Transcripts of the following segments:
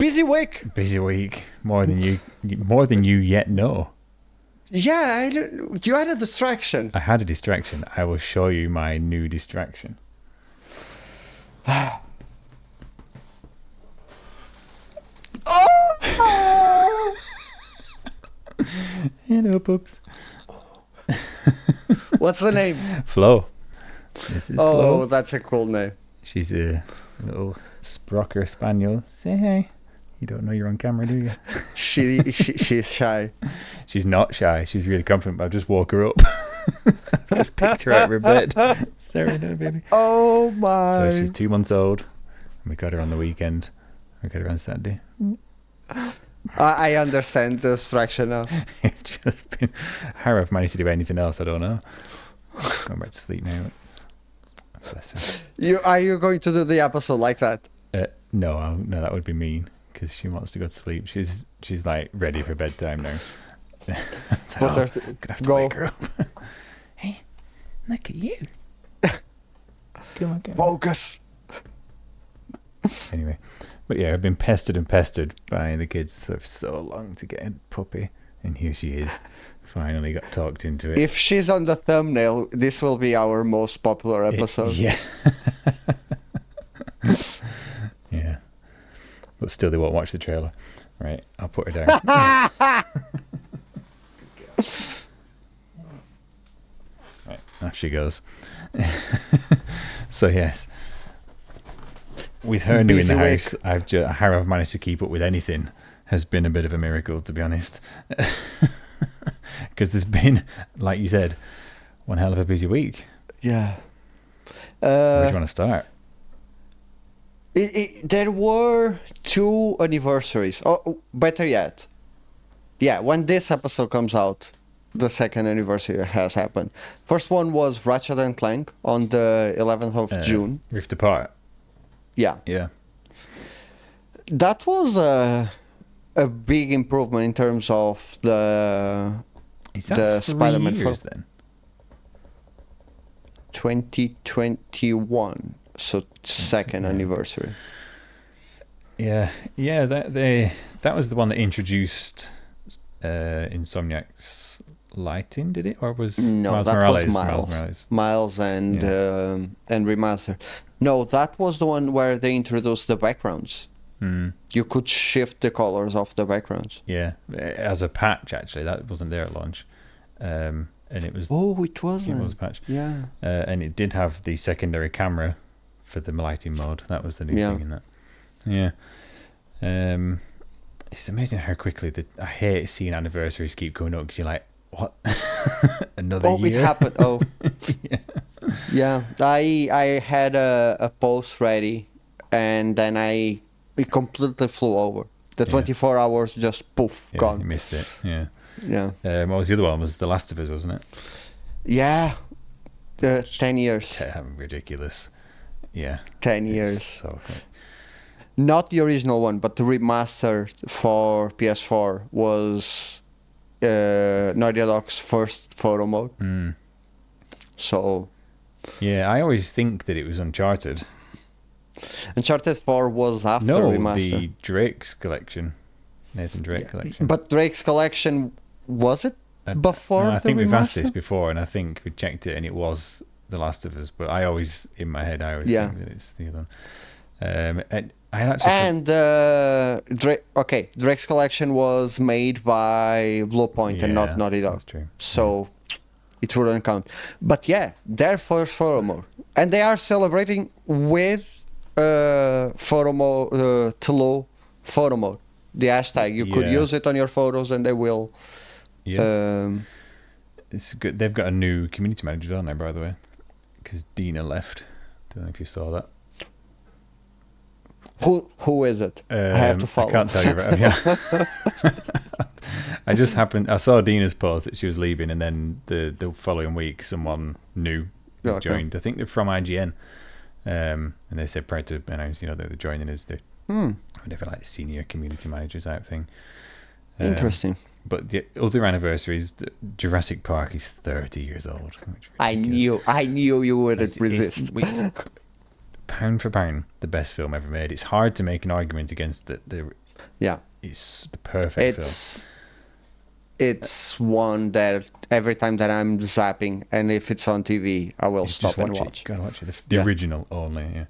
busy week. Busy week. More than you yet know. Yeah, you had a distraction. I had a distraction. I will show you my new distraction. Oh! Hello, pups. What's the name? Flo. This is Flo. That's a cool name. She's a little Sprocker Spaniel. Say hey. You don't know you're on camera, do you? She's shy. She's not shy. She's really confident, but I've just woke her up. I've just picked her out of her bed. Sorry, no, baby. Oh, my. So she's 2 months old. And we got her on the weekend. We got her on Saturday. I understand the distraction now. It's just been... How I've managed to do anything else, I don't know. Going back to sleep now. Bless her. Are you going to do the episode like that? No, that would be mean. Because she wants to go to sleep. She's like ready for bedtime now. So, gonna have to wake her up. Hey, look at you. Come on, focus. Anyway, but yeah, I've been pestered by the kids for so long to get a puppy, and here she is. Finally got talked into it. If she's on the thumbnail, this will be our most popular episode. Yeah. Yeah. But still, they won't watch the trailer. Right, I'll put her down. Right, off she goes. So yes, with her new in the house, how I've managed to keep up with anything has been a bit of a miracle, to be honest. Because there's been, like you said, one hell of a busy week. Yeah. Where do you want to start? There were 2 anniversaries. Oh, better yet. Yeah, when this episode comes out, the second anniversary has happened. First one was Ratchet and Clank on the 11th of June. Rift Apart. Yeah. Yeah. That was a big improvement in terms of the Spider-Man years then? 2021. So second anniversary. Yeah, that was the one that introduced Insomniac's lighting, did it, or was Miles Morales? Was Miles and Remaster. No, that was the one where they introduced the backgrounds. You could shift the colors of the backgrounds. Yeah, as a patch actually. That wasn't there at launch, and it was. Oh, it wasn't. It was a patch. Yeah, and it did have the secondary camera for the lighting mode. That was the new thing in that. Yeah. It's amazing how quickly I hate seeing anniversaries keep going up because you're like, what? Another year? Oh, it happened. Oh. Yeah. I had a post ready and then it completely flew over. The 24 hours just poof, gone. You missed it. Yeah. Yeah. What was the other one? Was The Last of Us, wasn't it? Yeah. 10 years. Ridiculous. Yeah. 10 years. So good. Not the original one, but the remaster for PS4 was Naughty Dog's first photo mode. So. Yeah, I always think that it was Uncharted. Uncharted 4 was after remaster. No, the Drake's collection. Nathan Drake collection. But Drake's collection, was it before I think the we've asked remaster? this before, and I think we checked it, and it was The Last of Us. But I always, in my head, think that it's the other one. Drake's collection was made by Bluepoint and not Naughty Dog. That's true. So it wouldn't count. But yeah, their first photo mode. And they are celebrating with photo mode, Tlo photo mode. The hashtag. You could use it on your photos and they will. Yeah. It's good. They've got a new community manager, don't they, by the way? Because Dina left. Don't know if you saw that. Who is it? I have to follow. I can't tell you about it. I saw Dina's post that she was leaving, and then the following week someone new joined. I think they're from IGN, and they said prior to announce, that they're joining as the whatever, like senior community manager type thing. Interesting. But the other anniversaries, Jurassic Park is 30 years old. I knew you wouldn't resist. It's pound for pound, the best film ever made. It's hard to make an argument against the Yeah. It's the perfect film. It's one that every time that I'm zapping, and if it's on TV, I will stop and watch. You gotta watch it. The original only. Yeah.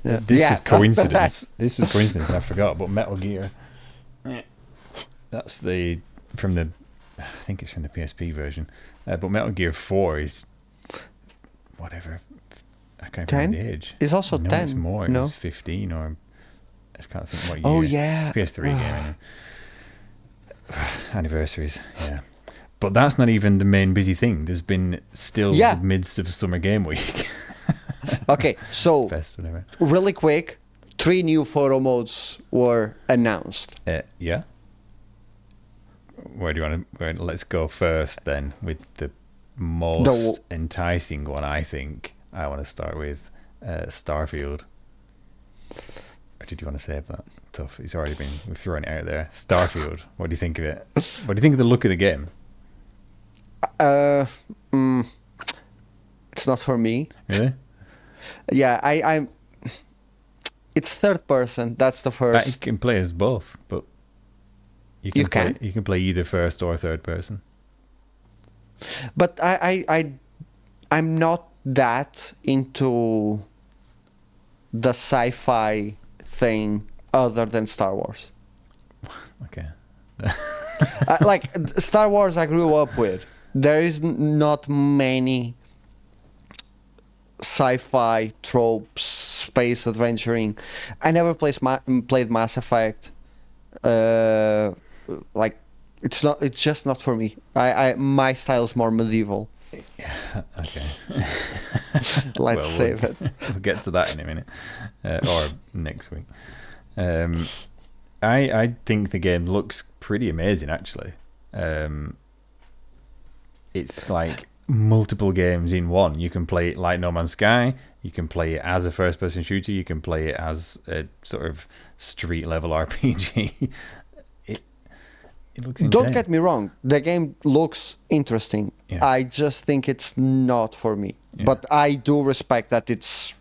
Yeah. This was coincidence. That's- This was coincidence. And I forgot. But Metal Gear. That's from the. I think it's from the PSP version. But Metal Gear 4 is whatever. I can't remember the age. It's also 10. It's more. No? It's 15 or. I can't think what year. Oh yeah. It's PS3 game. Anyway. Anniversaries. Yeah. But that's not even the main busy thing. There's been still the midst of summer game week. Okay, so Fest, whatever. Really quick, 3 new photo modes were announced. Yeah. Where do you want to? Let's go first then with the most enticing one. I think I want to start with Starfield. Or did you want to save that? Tough. It's already been. We've thrown it out there. Starfield. What do you think of it? What do you think of the look of the game? It's not for me. Really? Yeah, I'm. It's third person. That's the first. You can play as both, but you can play either first or third person. But I'm not that into the sci-fi thing other than Star Wars. Okay. Like Star Wars, I grew up with. There is not many sci-fi tropes, space adventuring. I never played Mass Effect. Like it's just not for me. My style is more medieval. Okay. Let's save it. We'll get to that in a minute, or next week. I think the game looks pretty amazing, actually. It's like multiple games in one. You can play it like No Man's Sky. You can play it as a first-person shooter. You can play it as a sort of street-level RPG. It looks insane. Don't get me wrong. The game looks interesting. Yeah. I just think it's not for me. Yeah. But I do respect that it's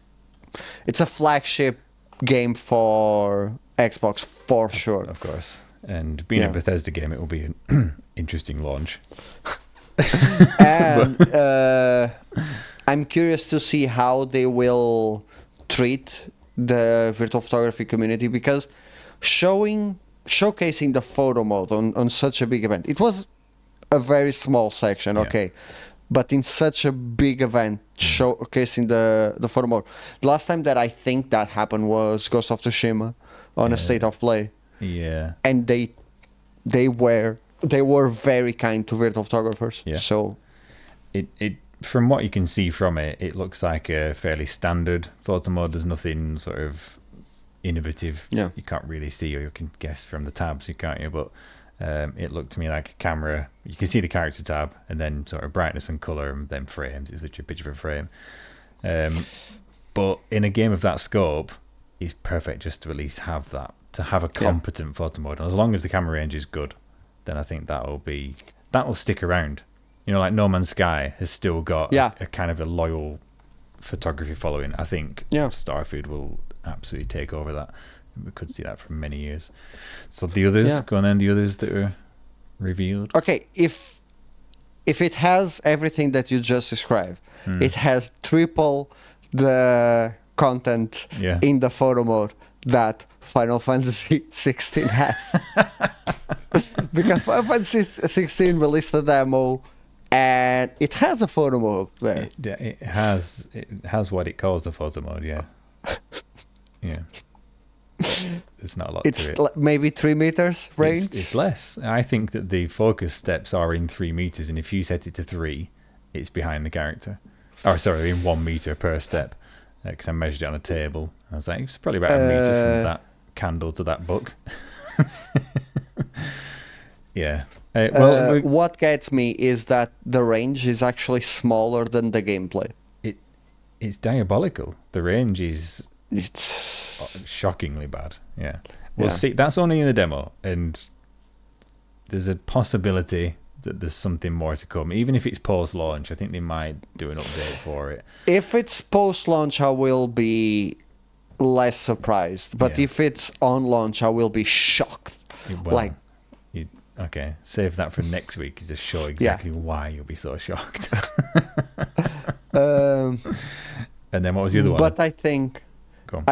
a flagship game for Xbox for sure. Of course. And being a Bethesda game, it will be an interesting launch. And I'm curious to see how they will treat the virtual photography community, because showcasing the photo mode on such a big event, it was a very small section, okay, but in such a big event, showcasing the photo mode. The last time that I think that happened was Ghost of Tsushima on a State of Play. Yeah. And they were very kind to virtual photographers. Yeah. So it from what you can see from it, it looks like a fairly standard photo mode. There's nothing sort of innovative. Yeah. You can't really see, or you can guess from the tabs, you can't you? But it looked to me like a camera. You can see the character tab, and then sort of brightness and color, and then frames. It's literally a picture of a frame. But in a game of that scope, it's perfect just to at least have that, to have a competent photo mode. And as long as the camera range is good, then I think that will stick around. You know, like No Man's Sky has still got a kind of a loyal photography following. I think Starfield will absolutely take over that. We could see that for many years. So the others, go on then, the others that are revealed. Okay, if it has everything that you just described, it has triple the content in the photo mode that Final Fantasy 16 has. Because Final Fantasy 16 released a demo, and it has a photo mode there. It has what it calls a photo mode, yeah. Yeah. There's not a lot to it. It's maybe 3 meters range? It's less. I think that the focus steps are in 3 meters, and if you set it to 3, it's behind the character. Oh, sorry, in 1 meter per step. Because I measured it on a table. I was like, it's probably about a meter from that candle to that book. Yeah. What gets me is that the range is actually smaller than the gameplay. It's diabolical. The range is it's shockingly bad. Yeah. We'll see. That's only in the demo, and there's a possibility that there's something more to come. Even if it's post-launch, I think they might do an update for it. If it's post-launch, I will be less surprised. But if it's on launch, I will be shocked. Well, okay, save that for next week. Just show exactly why you'll be so shocked. And then what was the other one? But I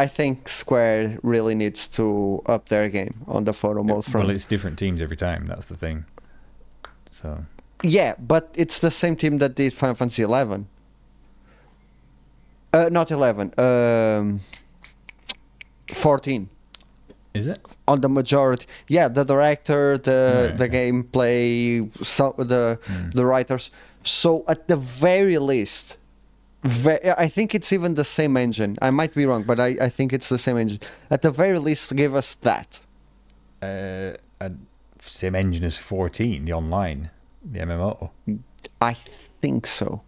think Square really needs to up their game on the photo mode front. Well, it's different teams every time. That's the thing. So. Yeah, but it's the same team that did Final Fantasy 11. Not 11. 14. Is it? On the majority. Yeah, the director, the gameplay, the writers. So at the very least, I think it's even the same engine. I might be wrong, but I think it's the same engine. At the very least, give us that. Same engine as 14, the online, the MMO. I think so.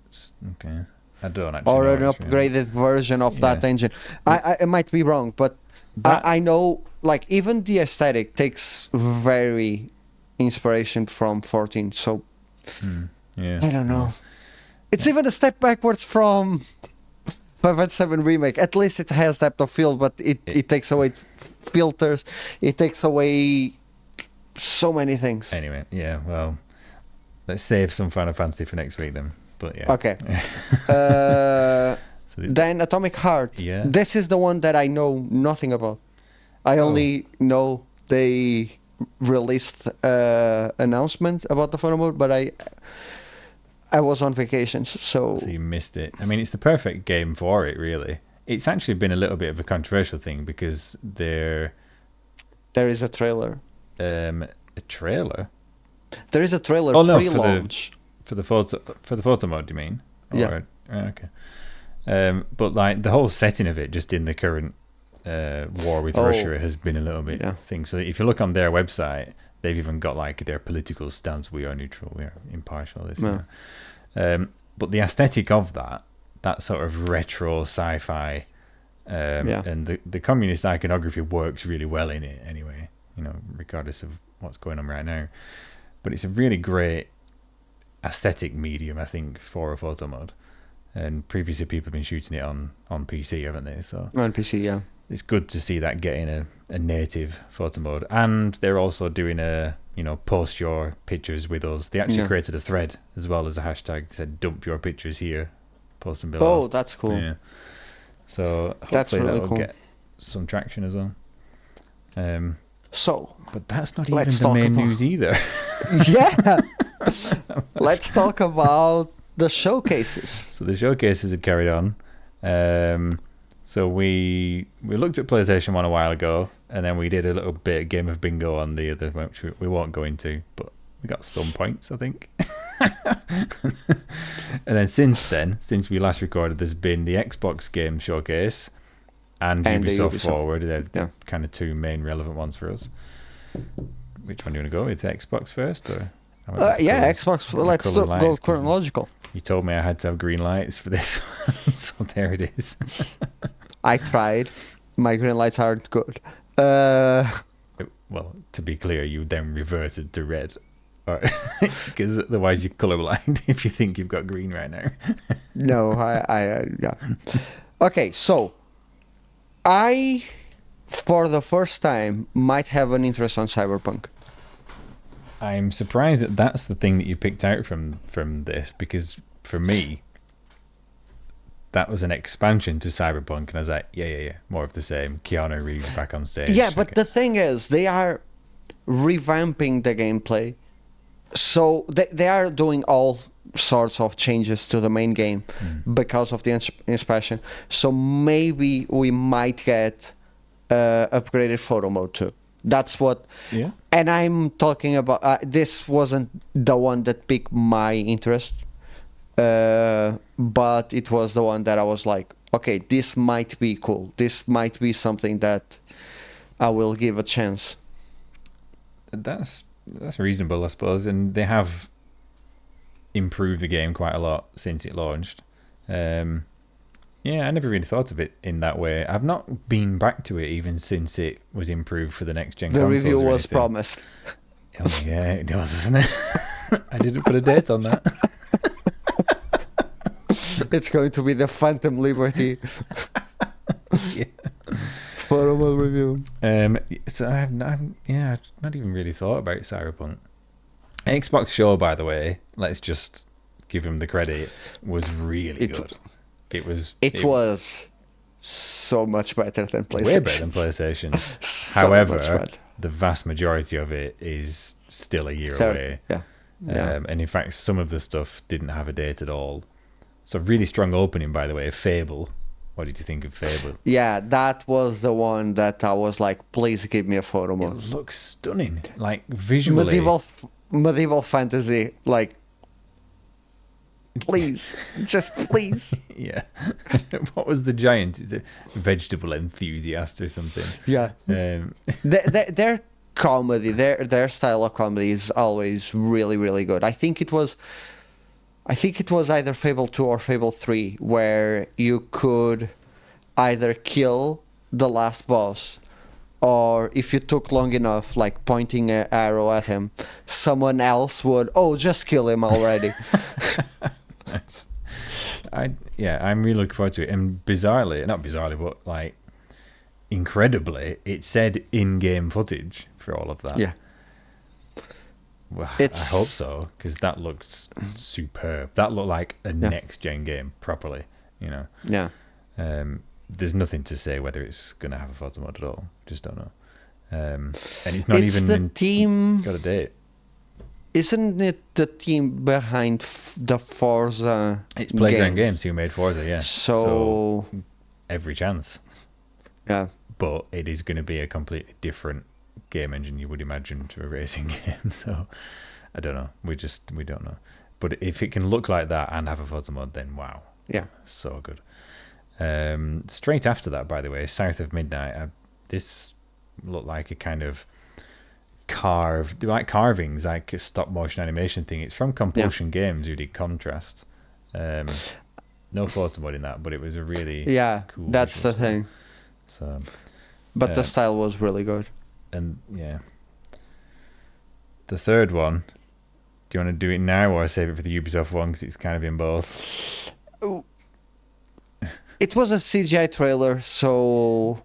Okay. I don't actually or know. An upgraded version of that engine. I might be wrong, but I know, like, even the aesthetic takes very inspiration from 14. So I don't know. It's even a step backwards from 5.7 remake. At least it has depth of field, but it takes away filters. It takes away so many things. Anyway, well, let's save some Final Fantasy for next week then. But okay. Then Atomic Heart. Yeah. This is the one that I know nothing about. I only know they released announcement about the photo mode, but I was on vacations, so you missed it. I mean, it's the perfect game for it, really. It's actually been a little bit of a controversial thing because there is a trailer. A trailer? There is a trailer pre-launch. For the photo mode, you mean? Yeah. Okay. But like the whole setting of it, just in the current war with Russia, has been a little bit thing. So if you look on their website, they've even got like their political stance. We are neutral. We are impartial. But the aesthetic of that sort of retro sci-fi, and the communist iconography works really well in it anyway. You know, regardless of what's going on right now. But it's a really great aesthetic medium, I think, for a photo mode. And previously people have been shooting it on PC, haven't they? So on PC, yeah. It's good to see that getting a native photo mode. And they're also doing post your pictures with us. They actually created a thread as well as a hashtag that said dump your pictures here, post them below. Oh, that's cool. Yeah. So hopefully that's really that'll cool. get some traction as well. But that's not even the main news either. Yeah. Let's talk about the showcases. So the showcases had carried on. So we looked at PlayStation 1 a while ago, and then we did a little bit of game of bingo on the other, which we won't go into, but we got some points, I think. And then since we last recorded, there's been the Xbox game showcase and Ubisoft Forward. They're kind of two main relevant ones for us. Which one do you want to go with? Xbox first, or? Xbox. Let's go chronological. You told me I had to have green lights for this one, so there it is. I tried. My green lights aren't good. Well, to be clear, you then reverted to red, because otherwise you're colorblind if you think you've got green right now. No, yeah. Okay, so I, for the first time, might have an interest on Cyberpunk. I'm surprised that that's the thing that you picked out from this, because for me, that was an expansion to Cyberpunk, and I was like, yeah, more of the same. Keanu Reeves back on stage. Yeah, but the thing is, they are revamping the gameplay, so they are doing all sorts of changes to the main game because of the expansion. So maybe we might get upgraded photo mode too. That's what. Yeah. And I'm talking about. This wasn't the one that piqued my interest, but it was the one that I was like, okay, this might be cool. This might be something that I will give a chance. That's reasonable, I suppose, and they have improved the game quite a lot since it launched. Yeah, I never really thought of it in that way. I've not been back to it even since it was improved for the next gen consoles. The review was promised. Oh, yeah, it does, doesn't it? I didn't put a date on that. It's going to be the Phantom Liberty. Yeah. photo mode review. So I've not even really thought about Cyberpunk. Xbox Show, by the way, let's just give him the credit, was really good. It was so much better than PlayStation. Way better than PlayStation. So However, the vast majority of it is still a year away. Yeah. And in fact, some of the stuff didn't have a date at all. So really strong opening, by the way. Fable. What did you think of Fable? Yeah, that was the one that I was like, please give me a photo mode. It looks stunning. Like visually. Medieval fantasy, like, please, just please. Yeah. What was the giant? Is it vegetable enthusiast or something? Yeah. Their comedy, their style of comedy is always really, really good. I think it was either Fable 2 or Fable 3 where you could either kill the last boss, or if you took long enough, like pointing an arrow at him, someone else would, just kill him already. Nice. I'm really looking forward to it. And not bizarrely, but like incredibly, it said in-game footage for all of that. Yeah. Well, I hope so, because that looks superb. That looked like a next-gen game, properly, you know. Yeah. There's nothing to say whether it's going to have a photo mode at all. Just don't know. And it's not even the team. Got a date. Isn't it the team behind the Forza? It's Playground Games who made Forza, yeah. So every chance. Yeah. But it is going to be a completely different game engine, you would imagine, to a racing game. So I don't know. We don't know. But if it can look like that and have a photo mode, then wow. Yeah. So good. Straight after that, by the way, South of Midnight, this looked like a kind of carvings, like a stop motion animation thing. It's from Compulsion Games, who did Contrast. No photo mode in that, but it was a really cool. That's the thing. So, but the style was really good. And the third one. Do you want to do it now or save it for the Ubisoft one, because it's kind of in both? It was a CGI trailer, so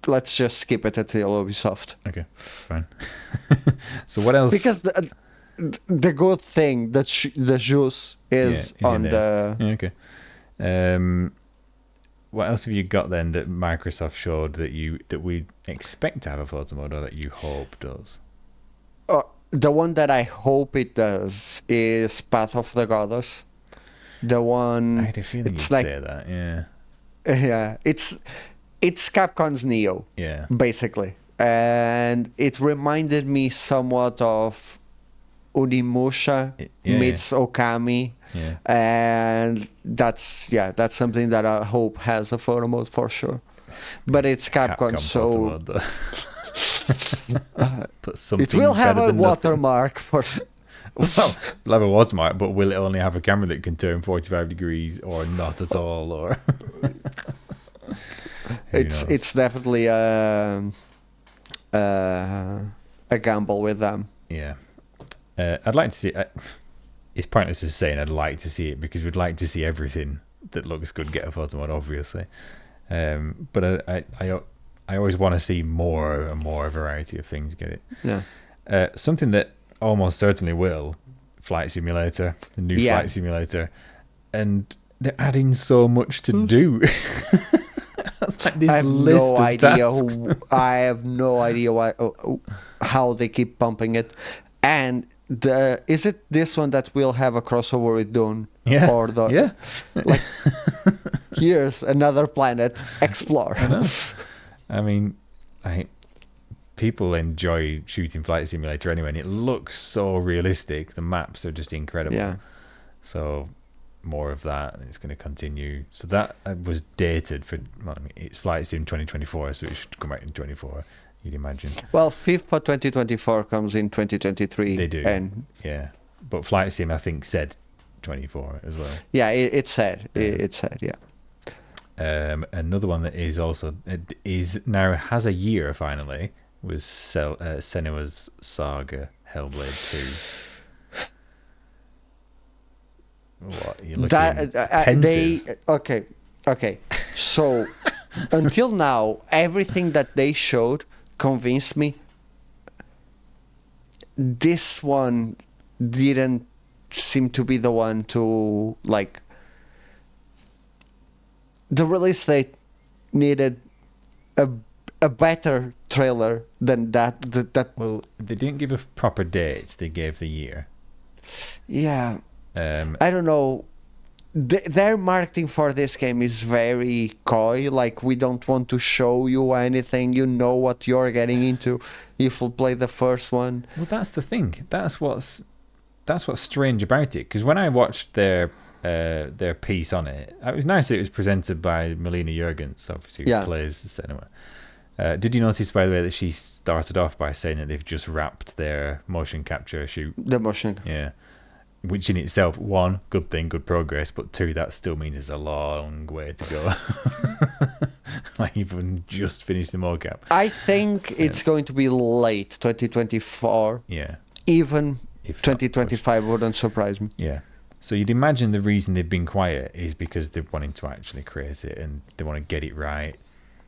let's just skip it until Ubisoft. Okay, fine. So what else? Because the good thing that the juice is on the. Yeah, okay. What else have you got then that Microsoft showed that we expect to have a photo mode, or that you hope does? The one that I hope it does is Path of the Goddess. The one. I had a feeling you'd say that. Yeah. Yeah, it's Capcom's Neo. Yeah. Basically, and it reminded me somewhat of Onimusha meets Okami. Yeah. And that's something that I hope has a photo mode for sure. But it's Capcom, so it will have a watermark for. Well, it'll have a watermark, but will it only have a camera that can turn 45 degrees, or not at all, or? It's definitely a gamble with them. Yeah, I'd like to see. It's pointless just saying I'd like to see it, because we'd like to see everything that looks good get a photo mode, obviously. But I always want to see more and more variety of things get it. Yeah. Something that almost certainly will, Flight Simulator, the new Flight Simulator, and they're adding so much to do. That's like this I have list no of idea. tasks. I have no idea why, how they keep pumping it. And is it this one that will have a crossover with Dune? Yeah. Or like, here's another planet, explore. I mean, people enjoy shooting Flight Simulator anyway, and it looks so realistic. The maps are just incredible. Yeah. So more of that, and it's going to continue. So that was dated for. Well, I mean, it's Flight Sim 2024, so it should come out in 24. You'd imagine. Well, FIFA 2024 comes in 2023. They do. And but Flight Sim, I think, said 24 as well. Yeah, it said. It said, yeah. Another one that is also has a year finally was Senua's Saga Hellblade 2. What are you looking pensive? Okay. So until now, everything that they showed convinced me this one didn't seem to be the one to, like, the release date needed a better trailer than that. Well, they didn't give a proper date. They gave the year. Yeah. I don't know. Their marketing for this game is very coy. Like, we don't want to show you anything. You know what you're getting into if you play the first one. Well, that's the thing. That's what's strange about it. Because when I watched their piece on it, it was nice that it was presented by Melina Jurgens, obviously, who plays the cinema. Did you notice, by the way, that she started off by saying that they've just wrapped their motion capture shoot? The motion. Yeah. Which in itself, one, good thing, good progress, but two, that still means there's a long way to go. Like, you've just finished the mocap. I think it's going to be late 2024. Yeah. Even If 2025 wouldn't surprise me. Yeah. So you'd imagine the reason they've been quiet is because they're wanting to actually create it and they want to get it right.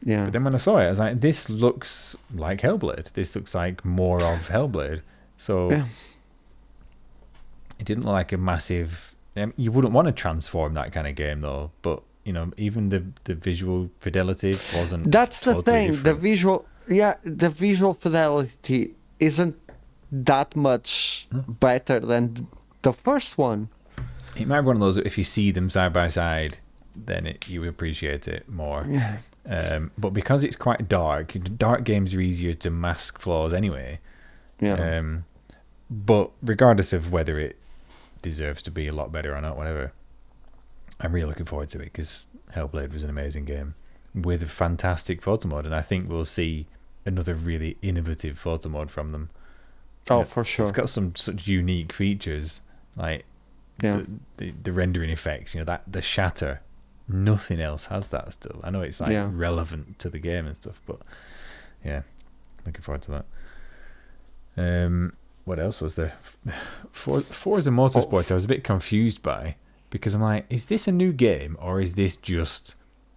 Yeah. But then when I saw it, I was like, this looks like Hellblade. This looks like more of Hellblade. So it didn't look like a massive... you wouldn't want to transform that kind of game, though. But, even the visual fidelity wasn't... That's the totally thing. different. The visual fidelity isn't that much better than the first one. It might be one of those, if you see them side by side, then you appreciate it more. Yeah. But because it's quite dark games are easier to mask flaws anyway. Yeah. But regardless of whether it deserves to be a lot better or not, whatever, I'm really looking forward to it because Hellblade was an amazing game with a fantastic photo mode, and I think we'll see another really innovative photo mode from them. Oh, for sure. It's got some such unique features, like the rendering effects. That the shatter. Nothing else has that still. I know it's relevant to the game and stuff, but yeah, looking forward to that. What else was there? Forza Motorsport, I was a bit confused by, because I'm like, is this a new game or is this just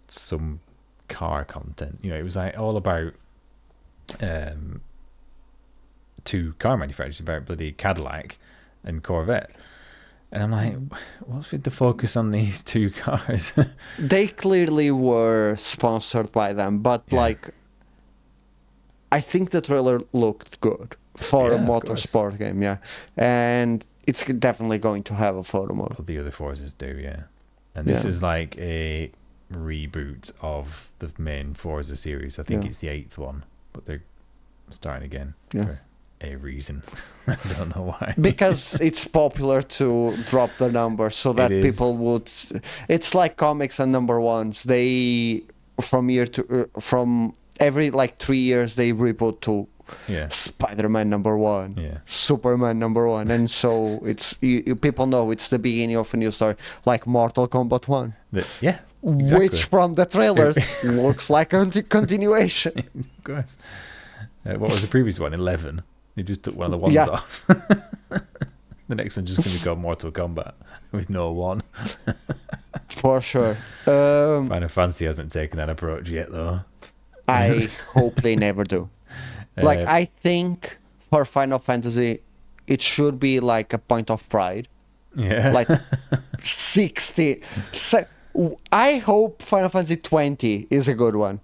some car content? It was like all about two car manufacturers, about bloody Cadillac and Corvette. And I'm like, what's with the focus on these two cars? They clearly were sponsored by them, but I think the trailer looked good for a motorsport game, and it's definitely going to have a photo mode. Well, the other Forzas do, yeah. And this is like a reboot of the main Forza series. I think it's the 8th one, but they're starting again for a reason. I don't know why. Because it's popular to drop the number so that people would... It's like comics and number ones. They, from every 3 years, they reboot to Spider-Man number 1, Superman number 1, and so it's people know it's the beginning of a new story, like Mortal Kombat 1. Exactly. Which from the trailers looks like a continuation. Of course. What was the previous one? 11. They just took one of the ones off. The next one's just going to be called Mortal Kombat with no one. For sure. Final Fantasy hasn't taken that approach yet, though. I hope they never do. I think for Final Fantasy, it should be like a point of pride. Yeah. Like 60. I hope Final Fantasy 20 is a good one.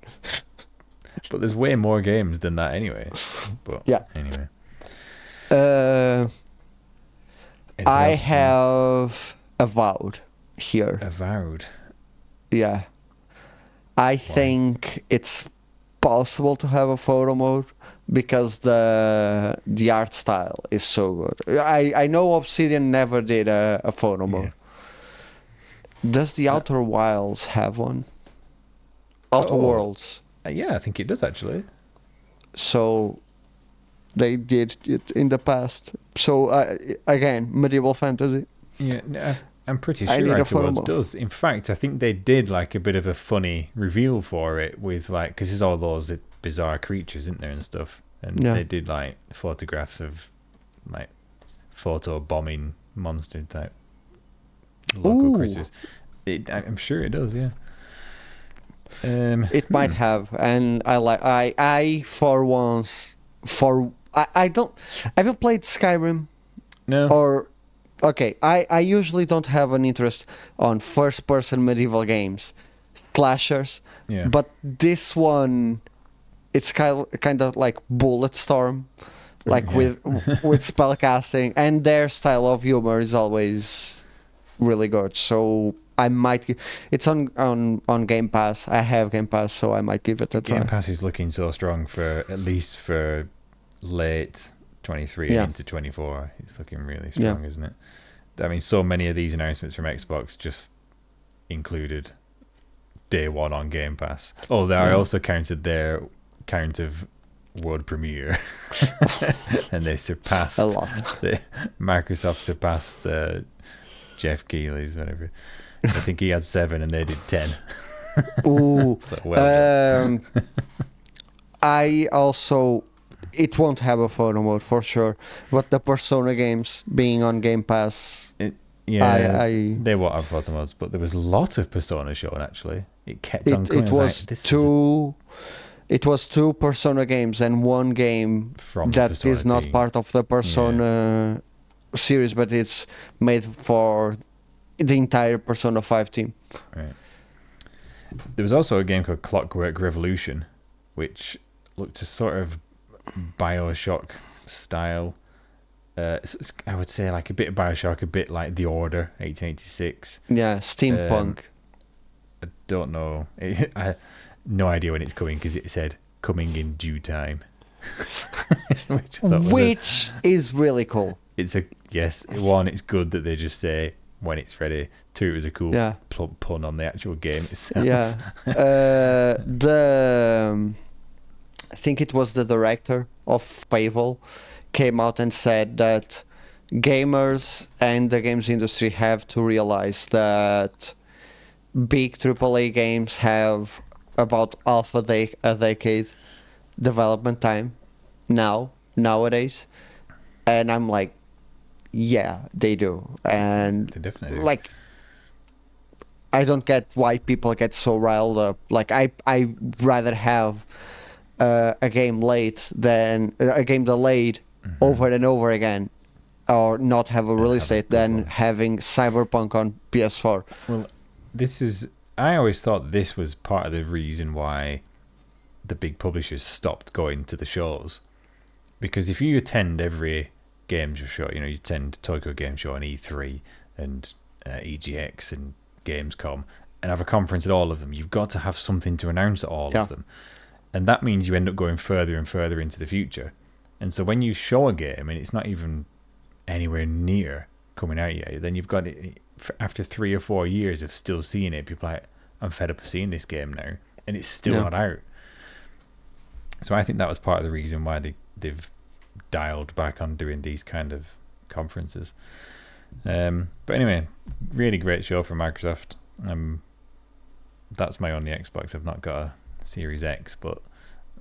But there's way more games than that anyway. But anyway. I have Avowed here. Avowed? Yeah. I think it's possible to have a photo mode because the art style is so good. I know Obsidian never did a photo mode. Does the Outer Wilds have one? Outer Worlds. Yeah, I think it does actually. So they did it in the past. So again, medieval fantasy. Yeah, I'm pretty sure Outer Worlds does. In fact, I think they did like a bit of a funny reveal for it with because there's all those bizarre creatures, isn't there, and stuff. And they did like photographs of like photo bombing monster type local creatures. I'm sure it does, yeah. It might have, and I for once I don't. Have you played Skyrim? No. Or okay, I usually don't have an interest on first person medieval games, slashers. Yeah. But this one, it's kind of like Bulletstorm, like Yeah. with spellcasting, and their style of humor is always really good. So I might it's on Game Pass. I have Game Pass, so I might give it a try. Game Pass is looking so strong for at least for late 23 Yeah. into 24. It's looking really strong, isn't it? I mean, so many of these announcements from Xbox just included day one on Game Pass. Oh, I also counted their count of world premiere, and they surpassed A lot. Microsoft surpassed Jeff Keighley's, whatever. I think he had 7 and they did 10. Ooh. So well done. I also, it won't have a photo mode for sure, but the Persona games being on Game Pass, Yeah, I they won't have photo modes, but there was a lot of Persona shown actually. It kept on coming. it was it was 2 Persona games and 1 game From the that Persona is not team. part of the Persona series, but it's made for the entire Persona 5 team. Right. There was also a game called Clockwork Revolution, which looked a sort of Bioshock style. I would say like a bit of Bioshock, a bit like The Order, 1886. Yeah, steampunk. I don't know. I no idea when it's coming because it said coming in due time. Which I thought was is really cool. it's a yes. One, it's good that they just say when it's ready. 2, it was a cool pun on the actual game itself. Yeah. I think it was the director of Fable came out and said that gamers and the games industry have to realize that big AAA games have about half a decade development time nowadays, and I'm like, yeah, they do. And They definitely do. like, I don't get why people get so riled up. Like, I rather have a game late than a game delayed over and over again, or not have a release date than having Cyberpunk on PS4. Well, I always thought this was part of the reason why the big publishers stopped going to the shows. Because if you attend every games show, you attend Tokyo Game Show and E3 and EGX and Gamescom and have a conference at all of them, you've got to have something to announce at all of them. And that means you end up going further and further into the future. And so when you show a game and it's not even anywhere near coming out yet, then you've got it after 3 or 4 years of still seeing it. People are like, I'm fed up of seeing this game now, and it's still not out. So I think that was part of the reason why they've dialed back on doing these kind of conferences. But anyway, really great show from Microsoft. That's my only Xbox. I've not got a Series X, but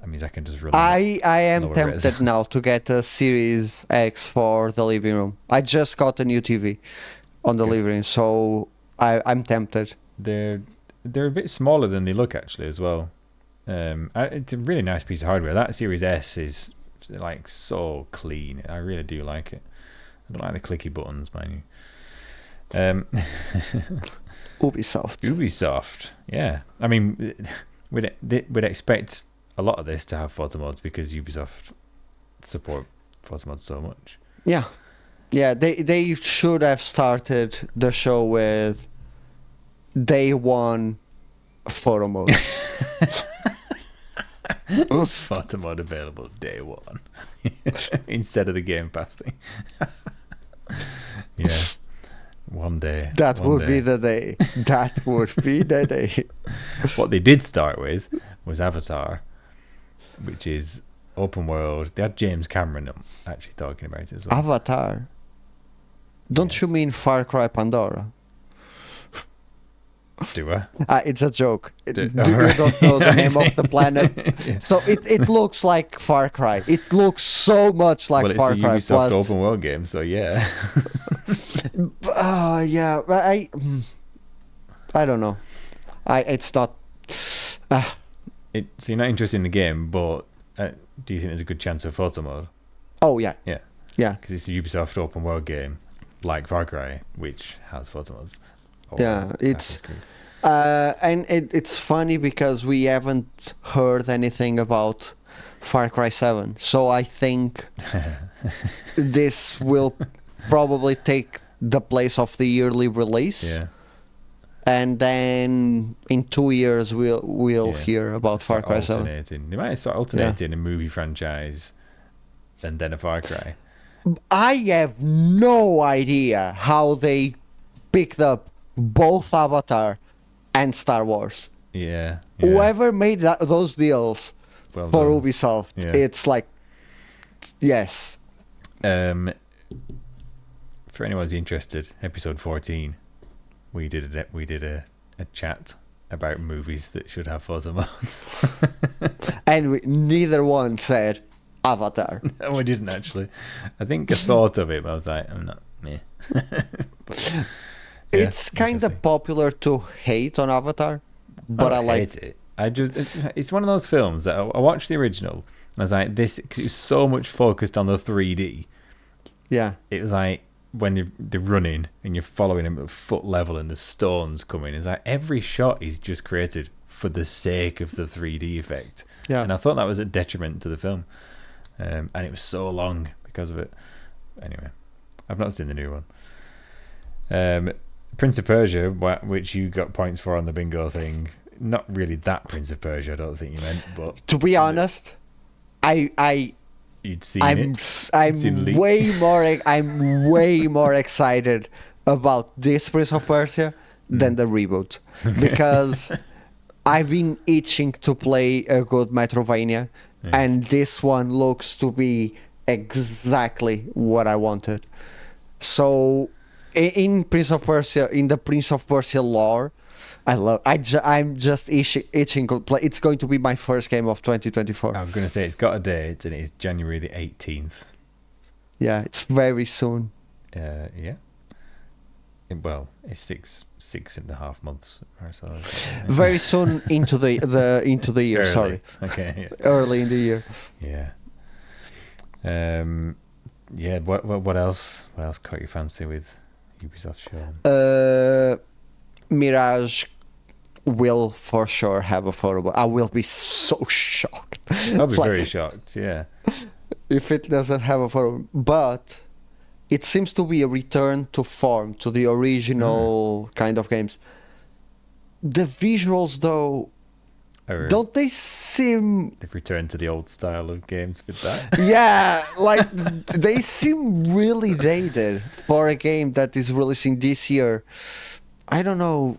that means I can just run. I am tempted now to get a Series X for the living room. I just got a new TV on the living room, so I'm tempted. They're a bit smaller than they look actually as well. It's a really nice piece of hardware. That Series S is like so clean. I really do like it. I don't like the clicky buttons, mind you. Ubisoft, yeah. I mean, we'd expect a lot of this to have photo modes because Ubisoft support photo modes so much. Yeah, they should have started the show with day one photo mode. Photo mode available day one instead of the Game Pass thing. Yeah, one day. That would be the day. That would be the day. What they did start with was Avatar, which is open world. They had James Cameron actually talking about it as well. Avatar? Don't you mean Far Cry Pandora? Do I? It's a joke. You don't know the I name see. of the planet. Yeah. So it looks like Far Cry. It looks so much like Far Cry. It's a Ubisoft open world game, so yeah. Yeah, but I don't know. It's not. Ah, So you're not interested in the game, but do you think there's a good chance of photo mode? oh yeah, Yeah, yeah, because it's a Ubisoft open world game like Far Cry, which has photo modes. Or yeah. Assassin's Creed. And it's funny because we haven't heard anything about Far Cry 7, so I think this will probably take the place of the yearly release. Yeah. And then in 2 years we'll Yeah. hear about Far Cry 7. They might start alternating a movie franchise and then a Far Cry. I have no idea how they picked up both Avatar and Star Wars. Yeah. Whoever made those deals Well for done. Ubisoft, Yeah. it's like, yes. For anyone who's interested, episode 14, we did a chat about movies that should have photo modes. And neither one said Avatar. No, we didn't actually. I think I thought of it, but I was like, I'm not. Meh. But, yeah, It's kind interesting. of popular to hate on Avatar, but I like hate it. It's one of those films that I watched the original and I was like, this, because it was so much focused on the 3D. Yeah. It was like when they're running and you're following them at foot level and the stones coming. It's like every shot is just created for the sake of the 3D effect. Yeah. And I thought that was a detriment to the film. And it was so long because of it. Anyway, I've not seen the new one. Prince of Persia, which you got points for on the bingo thing. Not really that Prince of Persia, I don't think you meant, but To be honest, you'd seen it. I'm seen leak. I'm way more excited about this Prince of Persia than the reboot, because I've been itching to play a good Metrovania, and this one looks to be exactly what I wanted. So in Prince of Persia, in the Prince of Persia lore, I'm just itching to play. It's going to be my first game of 2024. I'm going to say it's got a date, and it is January the 18th. Yeah, it's very soon. Yeah. Well, it's 6.5 months or so. Very soon into the year. Early. Sorry, Okay. Yeah. early in the year. Yeah. Yeah. What else? What else caught your fancy with Ubisoft show? Mirage will for sure have a photo. I will be so shocked. I'll be Like, very shocked. Yeah. if it doesn't have a photo. But it seems to be a return to form, to the original kind of games. The visuals, though, don't they seem... They've returned to the old style of games with that. Yeah, like they seem really dated for a game that is releasing this year. I don't know.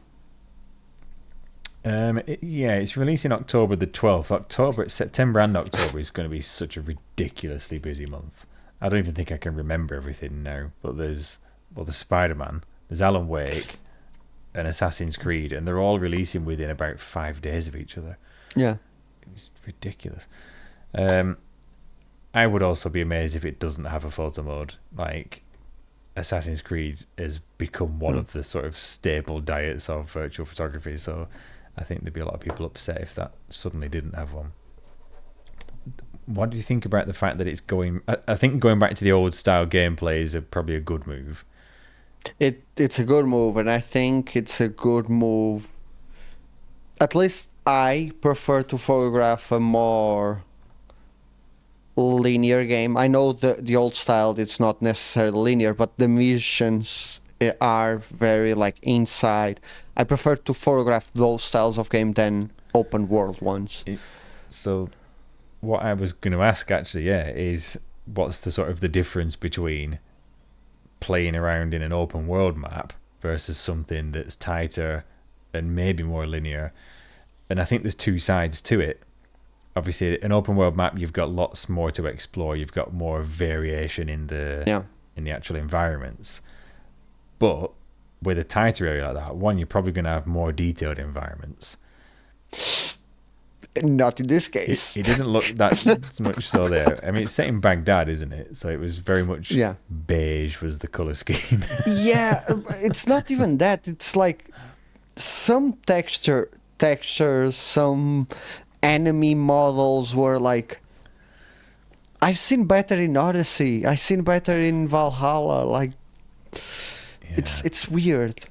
It's releasing October the 12th. September and October is going to be such a ridiculously busy month. I don't even think I can remember everything now. But there's Spider-Man, there's Alan Wake, and Assassin's Creed, and they're all releasing within about 5 days of each other. Yeah. It's ridiculous. I would also be amazed if it doesn't have a photo mode. Like, Assassin's Creed has become one of the sort of staple diets of virtual photography, so I think there'd be a lot of people upset if that suddenly didn't have one. What do you think about the fact that it's going... I think going back to the old style gameplay is probably a good move. It's a good move, and I think it's a good move. At least I prefer to photograph a more linear game. I know the old style, it's not necessarily linear, but the missions are very like inside. I prefer to photograph those styles of game than open world ones. So what I was going to ask actually, is what's the sort of the difference between playing around in an open world map versus something that's tighter and maybe more linear? And I think there's two sides to it. Obviously, an open world map, you've got lots more to explore. You've got more variation in the actual environments. But with a tighter area like that, one, you're probably going to have more detailed environments. Not in this case. It didn't look that much so there. I mean, it's set in Baghdad, isn't it? So it was very much beige was the color scheme. Yeah, it's not even that. It's like some textures textures, some enemy models were like, I've seen better in Odyssey, I've seen better in Valhalla. Like, it's weird.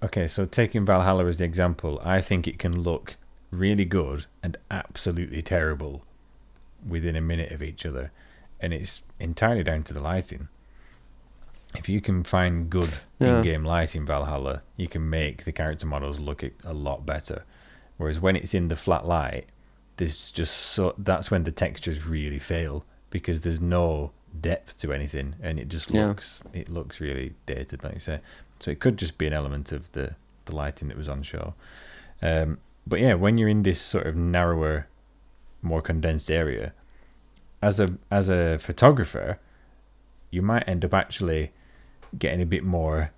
Okay, so taking Valhalla as the example, I think it can look really good and absolutely terrible within a minute of each other, and it's entirely down to the lighting. If you can find good in-game light in Valhalla, you can make the character models look a lot better. Whereas when it's in the flat light, that's when the textures really fail, because there's no depth to anything, and it just looks really dated, like you say. So it could just be an element of the lighting that was on show. But yeah, when you're in this sort of narrower, more condensed area, as a photographer, you might end up actually getting a bit more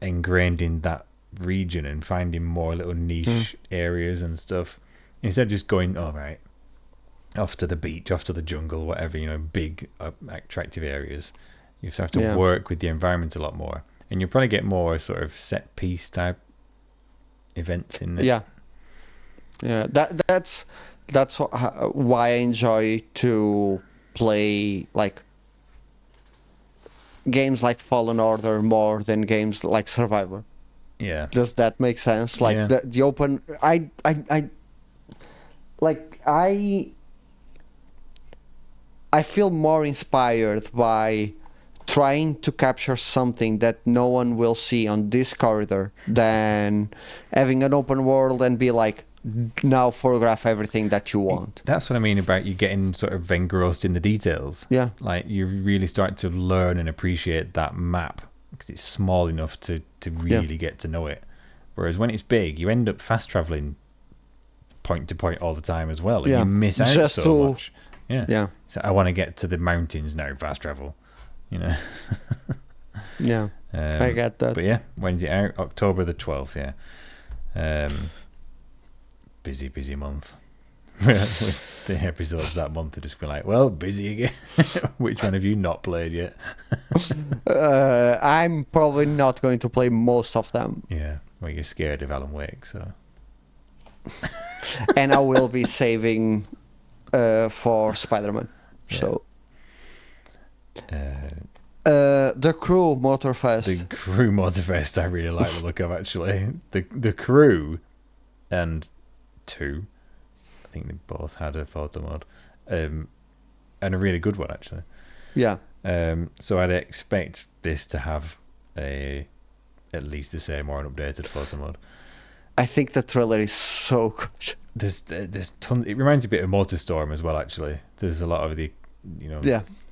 ingrained in that region and finding more little niche areas and stuff, instead of just going, right, off to the beach, off to the jungle, whatever, big attractive areas. You just have to work with the environment a lot more, and you'll probably get more sort of set piece type events in there. That's why I enjoy to play like games like Fallen Order more than games like Survivor. Yeah. Does that make sense? Like the open, I feel more inspired by trying to capture something that no one will see on this corridor than having an open world and be like, now photograph everything that you want. That's what I mean about you getting sort of engrossed in the details. Yeah. Like you really start to learn and appreciate that map because it's small enough to really get to know it. Whereas when it's big, you end up fast traveling point to point all the time as well, and you miss out much. Yeah. So I want to get to the mountains now. Fast travel, Yeah. I get that. But yeah, when's it out? October the 12th. Yeah. Busy month. With the episodes that month to just be like, well, busy again. Which one have you not played yet? I'm probably not going to play most of them. Yeah, well, you're scared of Alan Wake, so. And I will be saving for Spider-Man. Yeah. So. The Crew Motorfest. The Crew Motorfest, I really like the look of, actually. The Crew and 2, I think they both had a photo mode, and a really good one, actually. Yeah. So I'd expect this to have at least the same or an updated photo mode. I think the trailer is so good. There's tons. It reminds me a bit of MotorStorm as well, actually. There's a lot of the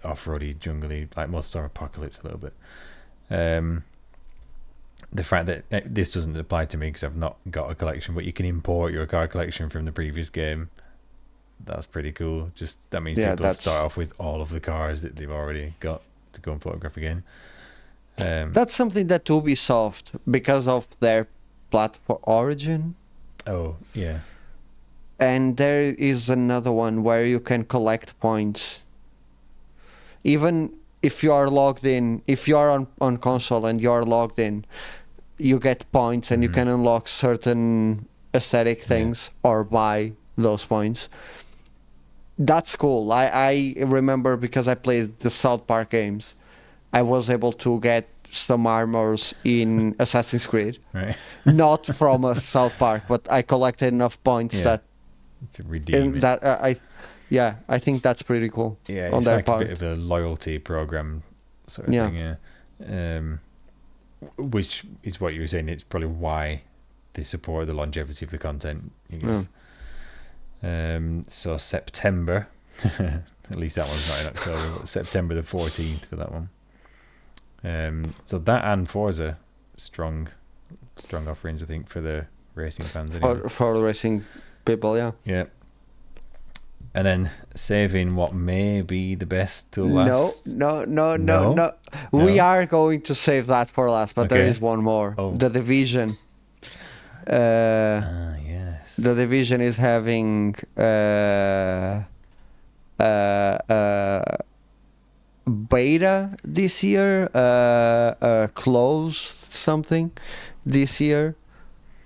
off-roady, jungly, like MotorStorm Apocalypse a little bit. The fact that this doesn't apply to me because I've not got a collection, but you can import your car collection from the previous game. That's pretty cool. Just that means people start off with all of the cars that they've already got to go and photograph again. That's something that Ubisoft, because of their platform Origin. Oh yeah. And there is another one where you can collect points. Even if you are logged in, if you are on console and you are logged in, you get points and you can unlock certain aesthetic things or buy those points. That's cool. I remember because I played the South Park games, I was able to get some armors in Assassin's Creed. Right. Not from a South Park, but I collected enough points that to redeem it. That I think that's pretty cool. Yeah, on it's their like part. a bit of a loyalty program sort of thing. Yeah. Which is what you were saying. It's probably why they support the longevity of the content. You guess. So September, at least that one's not in October. But September the 14th for that one. So that and Forza, strong offerings, I think, for the racing fans. Anyway. For the racing people, yeah. Yeah. And then saving what may be the best to last. No. We are going to save that for last, but there is one more. Oh. The Division. Yes. The Division is having beta this year, closed something this year.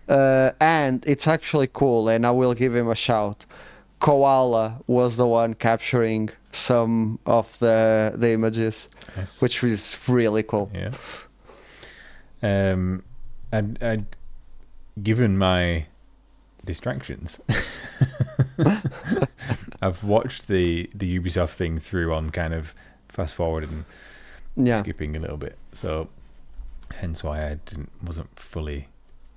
And it's actually cool, and I will give him a shout. Koala was the one capturing some of the images, Nice. which was really cool. Yeah. I'd given my distractions. I've watched the Ubisoft thing through on kind of fast forward and skipping a little bit, so hence why I wasn't fully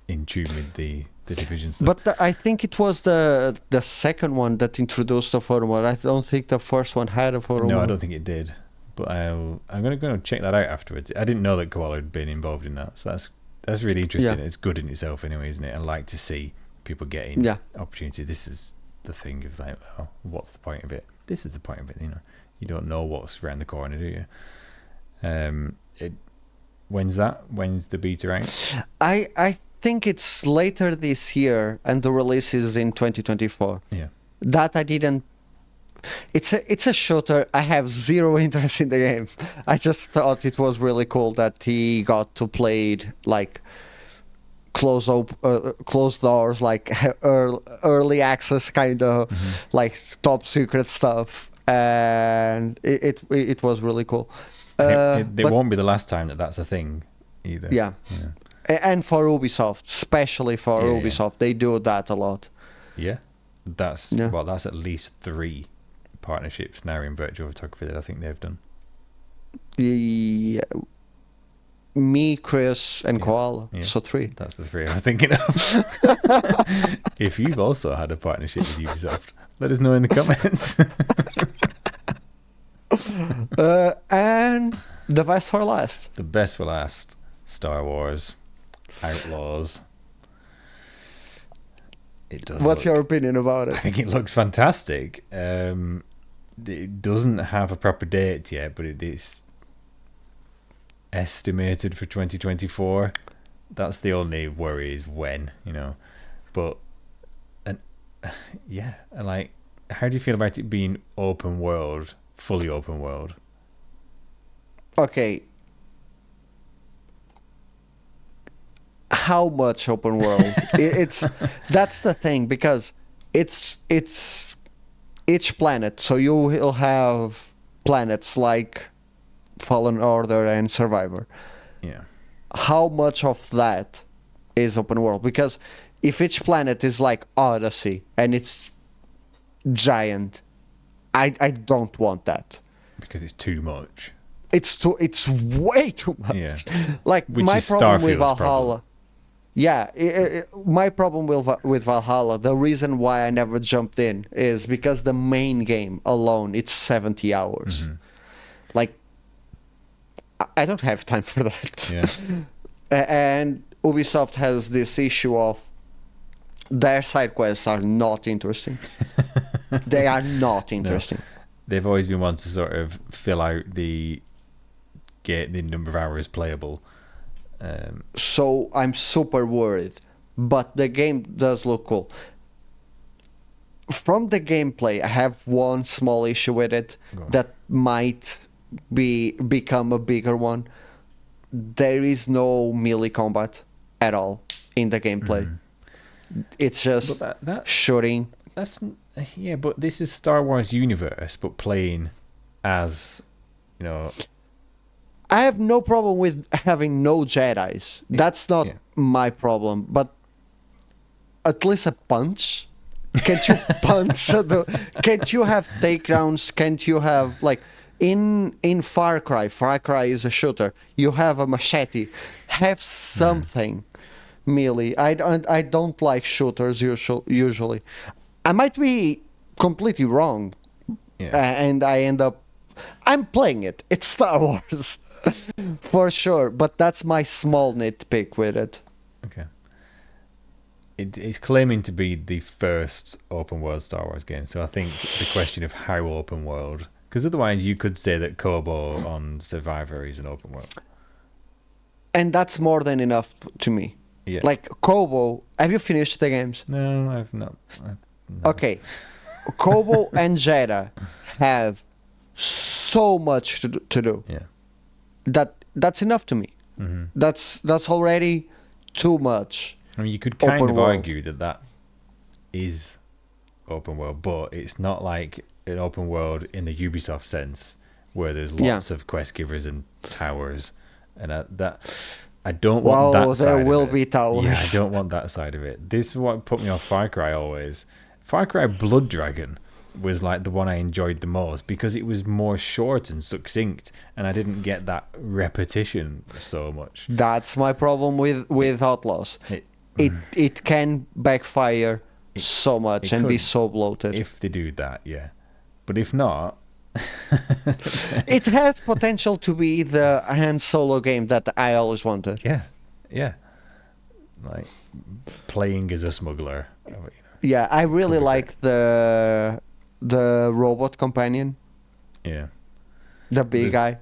in tune with the Division stuff. But I think it was the second one that introduced the photo mode. I don't think the first one had a photo mode. No, I don't think it did. But I'm going to go and check that out afterwards. I didn't know that Koala had been involved in that, so that's really interesting. Yeah. It's good in itself anyway, isn't it? I like to see people getting opportunity. This is the thing of like, oh, what's the point of it? This is the point of it. You know, you don't know what's around the corner, do you? When's that? When's the beta out? I think it's later this year, and the release is in 2024. Yeah. That I didn't. It's a shooter. I have zero interest in the game. I just thought it was really cool that he got to play it like closed doors, like early access kind of, like top secret stuff, and it was really cool. It won't be the last time that's a thing either. Yeah. And for Ubisoft, especially for Ubisoft, they do that a lot. Yeah, that's at least 3 partnerships now in virtual photography that I think they've done. Yeah. Me, Chris, and Koala. Yeah. So 3. That's the 3 I'm thinking of. If you've also had a partnership with Ubisoft, let us know in the comments. And the best for last. The best for last. Star Wars Outlaws. It does. What's your opinion about it? I think it looks fantastic. It doesn't have a proper date yet, but it is estimated for 2024. That's the only worry, is when, you know. But like, how do you feel about it being open world, fully open world? Okay. How much open world? That's the thing, because it's each planet. So you will have planets like Fallen Order and Survivor. Yeah. How much of that is open world? Because if each planet is like Odyssey and it's giant, I don't want that. Because it's too much. It's way too much. Yeah. Like, which my is problem with Starfield's Valhalla. problem. Yeah, my problem with Valhalla, the reason why I never jumped in is because the main game alone, it's 70 hours. Mm-hmm. Like, I don't have time for that. Yeah. And Ubisoft has this issue of their side quests are not interesting. They are not interesting. No. They've always been ones to sort of fill out the number of hours playable. So I'm super worried, but the game does look cool. From the gameplay, I have one small issue with it that might become a bigger one. There is no melee combat at all in the gameplay. It's just shooting. But this is Star Wars universe, but playing as, you know. I have no problem with having no Jedis. That's not my problem. But at least a punch. Can't you punch? Can't you have takedowns? Can't you have, like, in Far Cry is a shooter. You have a machete. Have something melee. I don't like shooters usually. I might be completely wrong, and I end up. I'm playing it. It's Star Wars, for sure. But that's my small nitpick with it. Okay. It's claiming to be the first open world Star Wars game, so I think the question of how open world, because otherwise you could say that Kobo on Survivor is an open world, and that's more than enough to me. Yeah. Like Kobo, have you finished the games? No, I've not. No. Okay, Kobo and Jedha have so much to do. Yeah. That's enough to me. Mm-hmm. That's already too much. I mean, you could kind Open of world. argue that is open world, but it's not like an open world in the Ubisoft sense, where there's lots of quest givers and towers, and I don't want that side there of will it. be towers. Yeah, I don't want that side of it. This is what put me off Far Cry always. Far Cry Blood Dragon was like the one I enjoyed the most because it was more short and succinct, and I didn't get that repetition so much. That's my problem with Outlaws. It can backfire so much and be so bloated. If they do that, yeah. But if not... It has potential to be the Han Solo game that I always wanted. Yeah. Like, playing as a smuggler. Yeah, I really like the robot companion. Yeah. The big guy.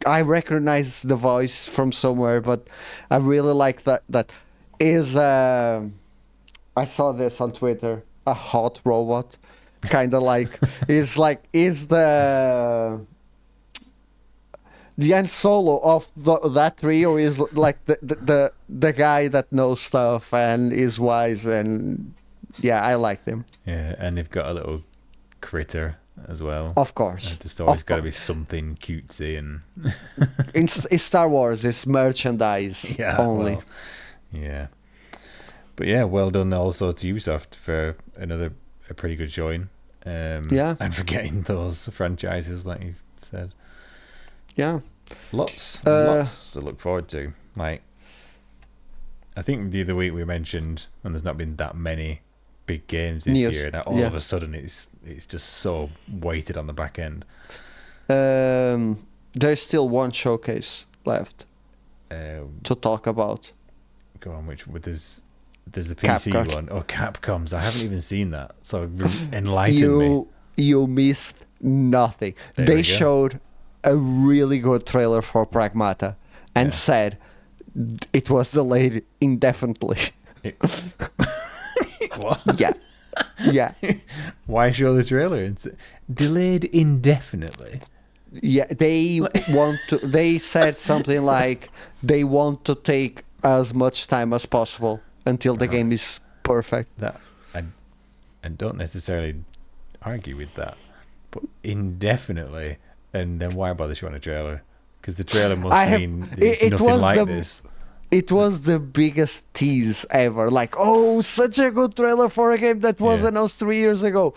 I recognize the voice from somewhere, but I really like that is I saw this on Twitter, a hot robot, kind of like is the Han Solo of that trio is like the guy that knows stuff and is wise, and yeah, I like them. Yeah, and they've got a little critter as well. Of course. There's always got to be something cutesy and... in Star Wars, it's merchandise only. Well, yeah. But yeah, well done also to Ubisoft for a pretty good showing. And for getting those franchises, like you said. Yeah. Lots to look forward to. Like, I think the other week we mentioned, and there's not been that many big games this year, and all of a sudden it's just so weighted on the back end. There's still one showcase left to talk about. Go on, there's the PC Capcom. one. Oh, Capcom's. I haven't even seen that, so enlighten me. You missed nothing. They showed a really good trailer for Pragmata and said it was delayed indefinitely. What? Yeah. Why show the trailer? It's delayed indefinitely. Yeah, they said something like they want to take as much time as possible until the game is perfect. That I don't necessarily argue with that, but indefinitely. And then why bother showing a trailer? Because the trailer must mean it's nothing like this. It was the biggest tease ever. Like, oh, such a good trailer for a game that was announced 3 years ago.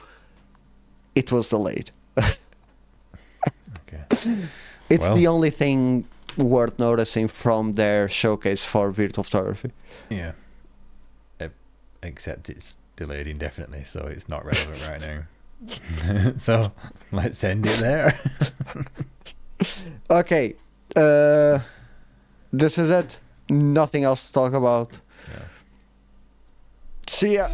It was delayed. Okay. It's the only thing worth noticing from their showcase for virtual photography. Yeah. Except it's delayed indefinitely, so it's not relevant right now. So let's end it there. Okay. This is it. Nothing else to talk about. Yeah. See ya.